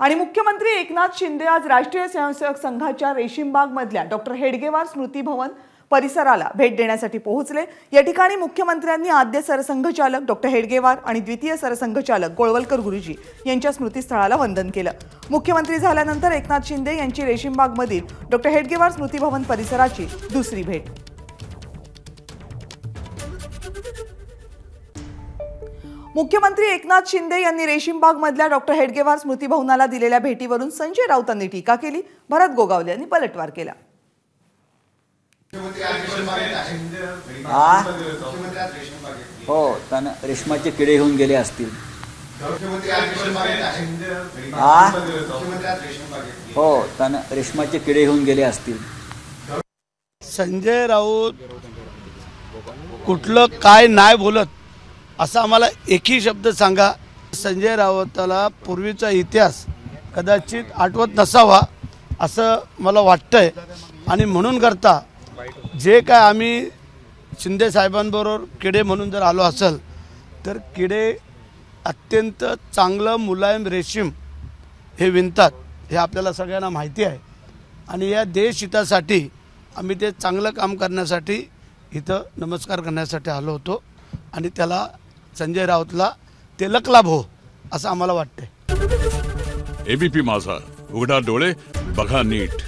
आणि मुख्यमंत्री एकनाथ शिंदे आज राष्ट्रीय स्वयंसेवक संघाच्या रेशीमबाग मधल्या डॉक्टर हेडगेवार स्मृती भवन परिसराला भेट देण्यासाठी पोहोचले। या ठिकाणी मुख्यमंत्र्यांनी आद्य सरसंघचालक डॉक्टर हेडगेवार आणि द्वितीय सरसंघचालक गोळवलकर गुरुजी यांच्या स्मृतीस्थळाला वंदन केलं। मुख्यमंत्री झाल्यानंतर एकनाथ शिंदे यांची रेशीमबाग मधील डॉक्टर हेडगेवार स्मृती भवन परिसराची दुसरी भेट। मुख्यमंत्री एकनाथ शिंदे यांनी रेशीमबाग मधल्या डॉक्टर हेडगेवार स्मृती भवनाला दिलेल्या भेटीवरून संजय राऊतांनी टीका केली। भरत गोगावले यांनी पलटवार केला। हो, त्यांना रेशमाचे किडे होऊन गेले असतील। हो, त्यांना रेशमाचे किडे होऊन गेले असतील। संजय राऊत कुठलं काय नाही बोलत असं आम्हाला एकही शब्द सांगा। संजय राऊताला पूर्वीचा इतिहास कदाचित आठवत नसावा असं मला वाटतंय आणि म्हणून करता जे काय आम्ही शिंदे साहेबांबरोबर किडे म्हणून जर आलो असेल तर किडे अत्यंत चांगलं मुलायम रेशीम हे विणतात हे आपल्याला सगळ्यांना माहिती आहे आणि या देशहितासाठी आम्ही ते चांगलं काम करण्यासाठी इथं नमस्कार करण्यासाठी आलो होतो आणि त्याला संजय राऊतला तिलक लाभ हो असं आम्हाला वाटतंय। एबीपी माझा, उघडा डोळे बघा नीट।